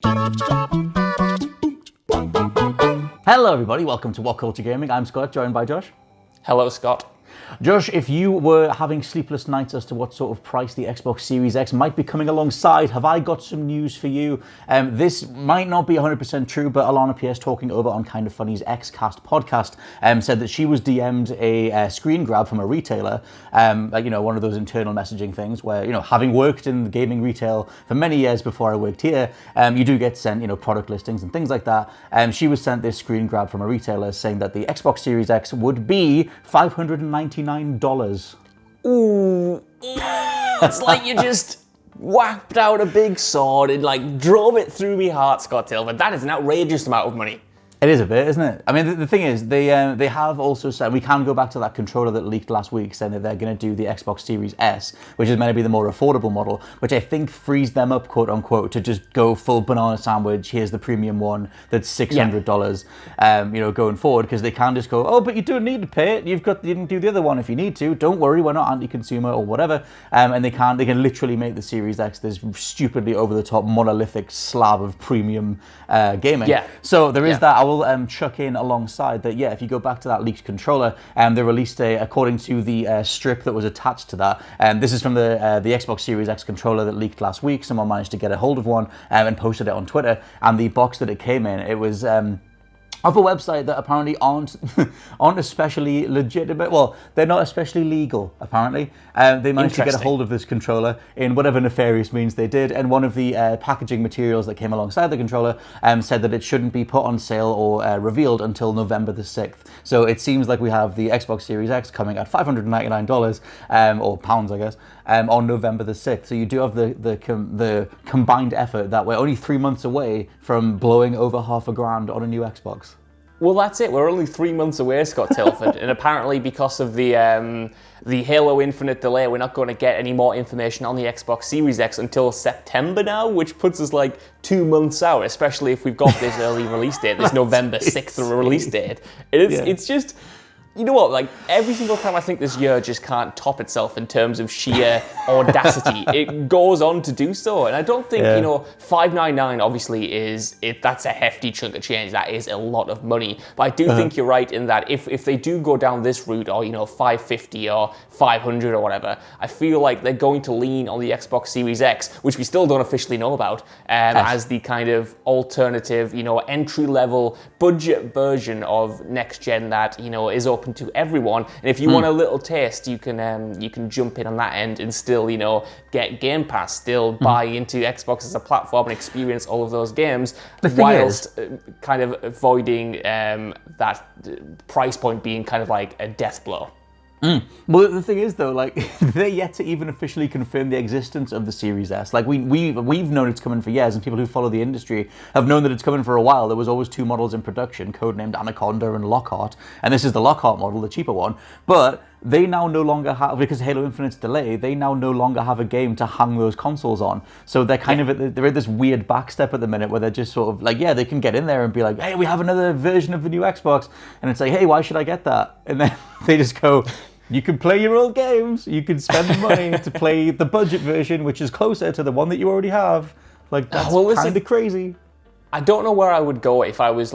Hello everybody, welcome to WhatCulture Gaming. I'm Scott, joined by Josh. Hello, Scott. Josh, if you were having sleepless nights as to what sort of price the Xbox Series X might be coming alongside, have I got some news for you? This might not be 100% true, but Alana Pierce, talking over on Kind of Funny's Acast podcast, said that she was DM'd a screen grab from a retailer, one of those internal messaging things where, having worked in gaming retail for many years before I worked here, you do get sent, product listings and things like that. She was sent this screen grab from a retailer saying that the Xbox Series X would be $599. Ooh, it's like you just whacked out a big sword and drove it through me heart, Scott Tilford. That is an outrageous amount of money. It is a bit, isn't it? I mean, the thing is, they have also said, we can go back to that controller that leaked last week, saying that they're going to do the Xbox Series S, which is meant to be the more affordable model, which I think frees them up, quote unquote, to just go full banana sandwich. Here's the premium one that's $600, going forward, because they can just go, oh, but you don't need to pay it. You can do the other one if you need to. Don't worry, we're not anti-consumer or whatever. And they can literally make the Series X this stupidly over-the-top monolithic slab of premium gaming. Yeah. So there is that. I will chuck in alongside that, if you go back to that leaked controller, they released according to the strip that was attached to that, this is from the Xbox Series X controller that leaked last week. Someone managed to get a hold of one and posted it on Twitter, and the box that it came in, it was of a website that apparently aren't especially legitimate. Well, they're not especially legal, apparently. They managed to get a hold of this controller in whatever nefarious means they did, and one of the packaging materials that came alongside the controller said that it shouldn't be put on sale or revealed until November the 6th. So it seems like we have the Xbox Series X coming at $599, or pounds, I guess, on November the 6th. So you do have the combined effort that we're only 3 months away from blowing over $500,000 on a new Xbox. Well, that's it. We're only 3 months away, Scott Tilford, and apparently because of the Halo Infinite delay, we're not going to get any more information on the Xbox Series X until September now, which puts us 2 months out, especially if we've got this early release date, this November 6th release date. It's just... You know what, every single time I think this year just can't top itself in terms of sheer audacity. It goes on to do so. And I don't think, $599 obviously that's a hefty chunk of change. That is a lot of money. But I do think you're right in that if they do go down this route, or, $550 or $500 or whatever, I feel like they're going to lean on the Xbox Series X, which we still don't officially know about, as the kind of alternative, entry-level budget version of next gen that, is open to everyone. And if you want a little taste, you can jump in on that end and still, get Game Pass, still buy into Xbox as a platform and experience all of those games, whilst kind of avoiding that price point being kind of like a death blow. Well, the thing is, though, they're yet to even officially confirm the existence of the Series S. We've known it's coming for years, and people who follow the industry have known that it's coming for a while. There was always 2 models in production, codenamed Anaconda and Lockhart, and this is the Lockhart model, the cheaper one. But they now no longer have, because Halo Infinite's delay, they now no longer have a game to hang those consoles on. So they're kind of they're at this weird backstep at the minute where they're just sort of they can get in there and be like, hey, we have another version of the new Xbox, and it's like, hey, why should I get that? And then they just go, you can play your old games, you can spend the money to play the budget version, which is closer to the one that you already have. That's kind of crazy. I don't know where I would go if I was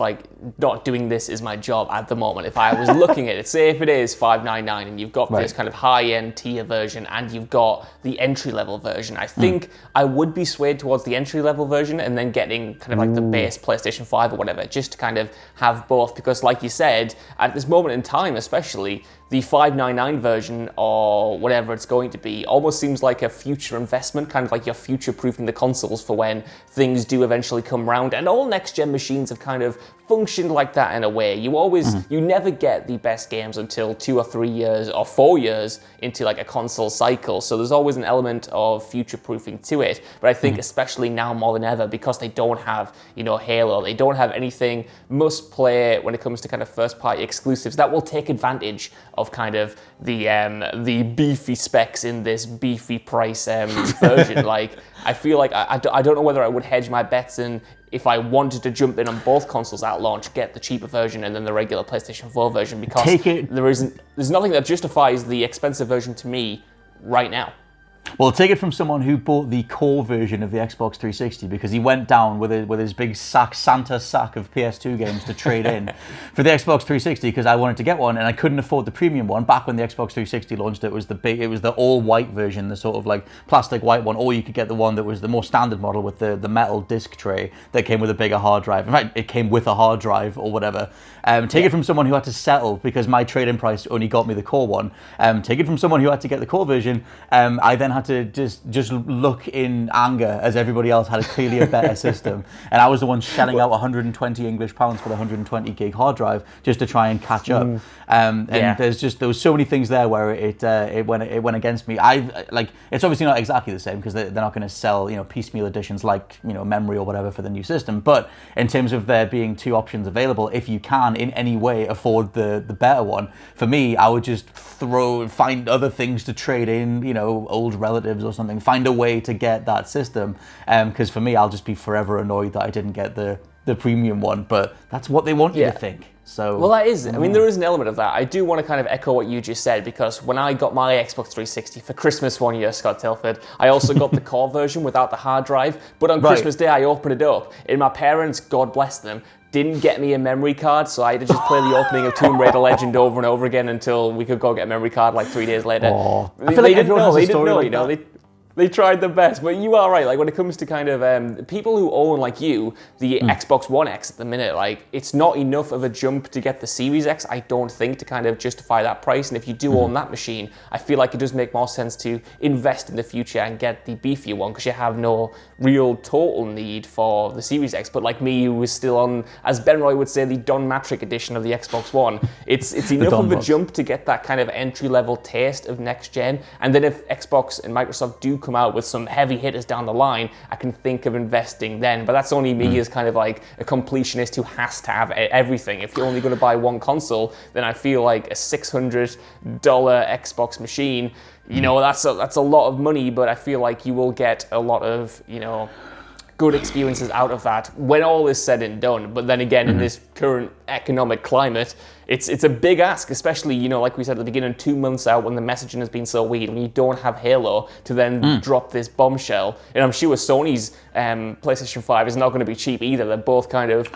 not doing this as my job at the moment. If I was looking at it, say if it is $599 and you've got this kind of high-end tier version and you've got the entry-level version, I think I would be swayed towards the entry-level version and then getting kind of the base PlayStation 5 or whatever, just to kind of have both. Because like you said, at this moment in time especially, the $599 version or whatever it's going to be almost seems like a future investment, kind of like you're future-proofing the consoles for when things do eventually come around. And all next-gen machines have kind of functioned like that in a way. You never get the best games until 2 or 3 years or 4 years into a console cycle. So there's always an element of future-proofing to it. But I think especially now more than ever, because they don't have, Halo, they don't have anything must-play when it comes to kind of first-party exclusives that will take advantage of kind of the beefy specs in this beefy price version. I feel like I don't know whether I would hedge my bets in if I wanted to jump in on both consoles at launch, get the cheaper version and then the regular PlayStation 4 version, because there's nothing that justifies the expensive version to me right now. Well, take it from someone who bought the core version of the Xbox 360 because he went down with his big Santa sack of PS2 games to trade in for the Xbox 360 because I wanted to get one and I couldn't afford the premium one. Back when the Xbox 360 launched, it was the all white version, the sort of like plastic white one, or you could get the one that was the more standard model with the metal disc tray that came with a bigger hard drive. In fact, it came with a hard drive or whatever. Take it from someone who had to settle because my trade-in price only got me the core one. Take it from someone who had to get the core version. I then had to just look in anger as everybody else had clearly a better system, and I was the one shelling out 120 English pounds for the 120 gig hard drive just to try and catch up. There was so many things there where it went against me. It's obviously not exactly the same because they're not going to sell piecemeal editions like memory or whatever for the new system. But in terms of there being two options available, if you can in any way afford the better one, for me, I would just find other things to trade in, old relatives or something, find a way to get that system. Because for me, I'll just be forever annoyed that I didn't get the premium one. But that's what they want you to think. So, well, that is, there is an element of that. I do want to kind of echo what you just said, because when I got my Xbox 360 for Christmas one year, Scott Telford, I also got the core version without the hard drive. But on Christmas Day, I opened it up, and my parents, God bless them, didn't get me a memory card, so I had to just play the opening of Tomb Raider Legend over and over again until we could go get a memory card like 3 days later. I feel like everyone has a story like that. They tried their best, but you are right. Like when it comes to kind of people who own, like you, the Xbox One X at the minute, like it's not enough of a jump to get the Series X, I don't think, to kind of justify that price. And if you do own that machine, I feel like it does make more sense to invest in the future and get the beefier one because you have no real total need for the Series X. But like me, who was still on, as Ben Roy would say, the Don Matrick edition of the Xbox One, it's enough of a jump to get that kind of entry-level taste of next gen. And then if Xbox and Microsoft do come out with some heavy hitters down the line, I can think of investing then. But that's only me as kind of like a completionist who has to have everything. If you're only going to buy one console, then I feel like a $600 Xbox machine, that's a lot of money, but I feel like you will get a lot of, good experiences out of that when all is said and done. But then again, in this current economic climate, it's a big ask, especially, like we said at the beginning, 2 months out when the messaging has been so weird, when you don't have Halo to then drop this bombshell. And I'm sure Sony's PlayStation 5 is not going to be cheap either. They're both kind of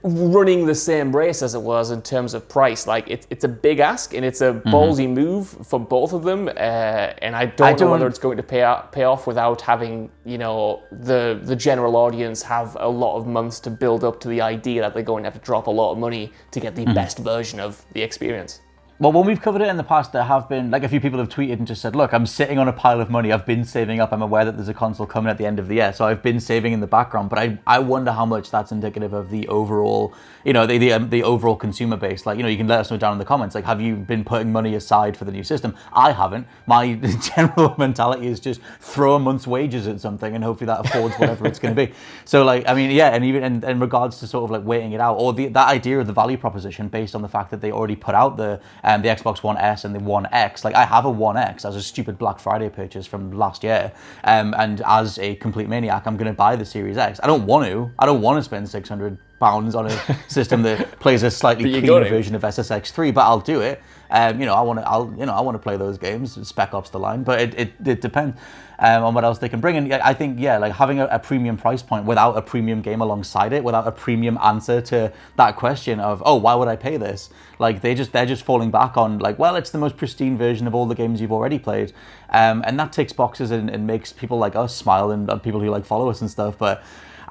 running the same race as it was in terms of price. Like it's a big ask and it's a ballsy move for both of them, and I don't know whether it's going to pay off without having the general audience have a lot of months to build up to the idea that they're going to have to drop a lot of money to get the best version of the experience. Well, when we've covered it in the past, there have been, like, a few people have tweeted and just said, look, I'm sitting on a pile of money. I've been saving up. I'm aware that there's a console coming at the end of the year. So I've been saving in the background. But I wonder how much that's indicative of the overall, the overall consumer base. Like, you can let us know down in the comments. Like, have you been putting money aside for the new system? I haven't. My general mentality is just throw a month's wages at something and hopefully that affords whatever it's going to be. So, like, I mean, yeah, and even in regards to sort of like waiting it out, or that idea of the value proposition based on the fact that they already put out the Xbox One S and the One X. Like, I have a One X as a stupid Black Friday purchase from last year, and as a complete maniac, I'm going to buy the Series X. I don't want to spend £600 on a system that plays a slightly cleaner version of SSX3, but I'll do it. I want to play those games, Spec Ops: The Line, but it depends on what else they can bring. And I think, like having a premium price point without a premium game alongside it, without a premium answer to that question of, oh, why would I pay this? Like they're just falling back on like, well, it's the most pristine version of all the games you've already played, and that ticks boxes and makes people like us smile and people who like follow us and stuff, but.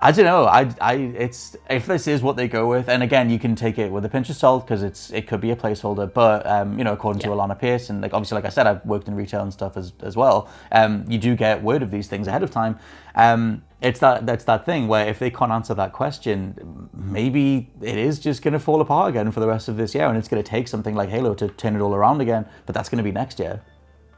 I don't know. It's if this is what they go with, and again, you can take it with a pinch of salt because it could be a placeholder. But according to Alana Pierce, and like obviously, like I said, I've worked in retail and stuff as well. You do get word of these things ahead of time. That's that thing where if they can't answer that question, maybe it is just going to fall apart again for the rest of this year, and it's going to take something like Halo to turn it all around again. But that's going to be next year.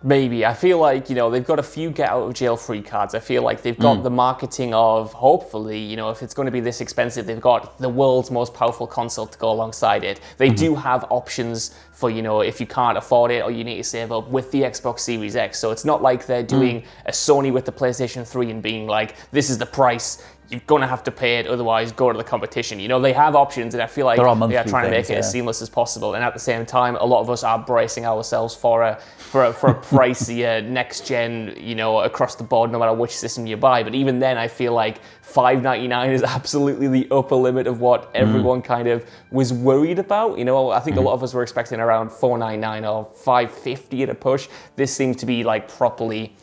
Maybe. I feel like, they've got a few get out of jail free cards. I feel like they've got the marketing of, hopefully, if it's going to be this expensive, they've got the world's most powerful console to go alongside it. They do have options for, if you can't afford it or you need to save up with the Xbox Series X. So it's not like they're doing a Sony with the PlayStation 3 and being like, this is the price, you're going to have to pay it, otherwise go to the competition. You know, they have options, and I feel like they are trying to make it as seamless as possible. And at the same time, a lot of us are bracing ourselves for a pricier next gen, you know, across the board, no matter which system you buy. But even then, I feel like $599 is absolutely the upper limit of what everyone kind of was worried about. You know, I think a lot of us were expecting around $499 or $550 at a push. This seems to be like properly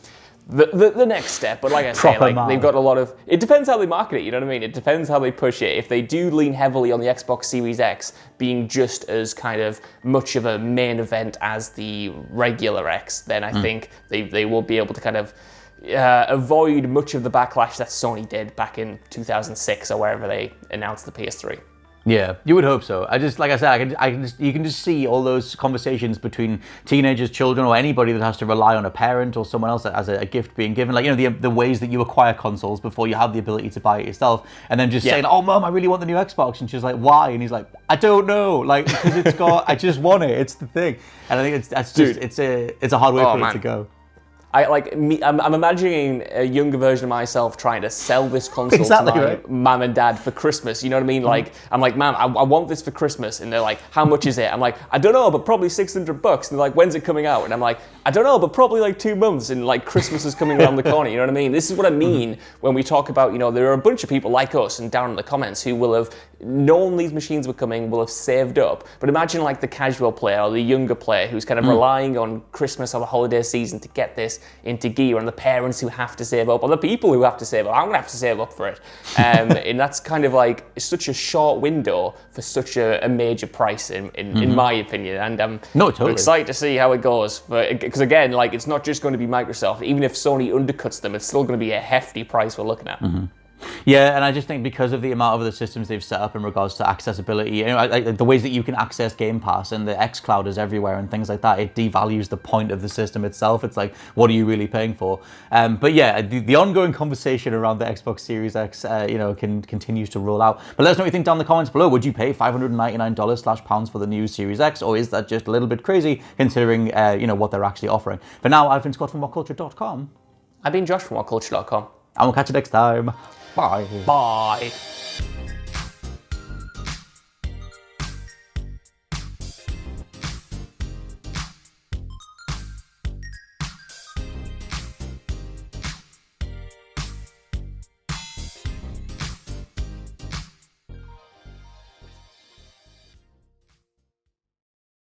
the next step. But like I say, like they've got a lot of, it depends how they market it, you know what I mean? It depends how they push it. If they do lean heavily on the Xbox Series X being just as kind of much of a main event as the regular X, then I think they will be able to kind of avoid much of the backlash that Sony did back in 2006 or wherever they announced the PS3. Yeah, you would hope so. I just, like I said, you can just see all those conversations between teenagers, children, or anybody that has to rely on a parent or someone else as a gift being given. Like, you know, the ways that you acquire consoles before you have the ability to buy it yourself, and then just saying, "Oh, Mom, I really want the new Xbox," and she's like, "Why?" And he's like, "I don't know, like because it's got, I just want it. It's the thing." And I think it's a hard way for it to go. I'm imagining a younger version of myself trying to sell this console to my mum and dad for Christmas. You know what I mean? Like, I'm like, "Ma'am, I want this for Christmas," and they're like, "How much is it?" I'm like, "I don't know, but probably $600." And they're like, "When's it coming out?" And I'm like, "I don't know, but probably like 2 months." And like Christmas is coming around the corner. You know what I mean? This is what I mean when we talk about, you know, there are a bunch of people like us and down in the comments who will have known these machines were coming, will have saved up. But imagine like the casual player or the younger player who's kind of relying on Christmas or the holiday season to get this into gear, and the parents who have to save up, or the people who have to save up. I'm gonna have to save up for it. And that's kind of like such a short window for such a major price in my opinion. And I'm excited to see how it goes. Because again, like, it's not just going to be Microsoft. Even if Sony undercuts them, it's still going to be a hefty price we're looking at. Yeah, and I just think because of the amount of other systems they've set up in regards to accessibility, you know, the ways that you can access Game Pass and the xCloud is everywhere and things like that, it devalues the point of the system itself. It's like, what are you really paying for? But yeah, the ongoing conversation around the Xbox Series X, you know, continues to roll out. But let us know what you think down in the comments below. Would you pay $599/pounds for the new Series X, or is that just a little bit crazy considering, you know, what they're actually offering? For now, I've been Scott from WhatCulture.com. I've been Josh from WhatCulture.com. And we'll catch you next time. Bye. Bye.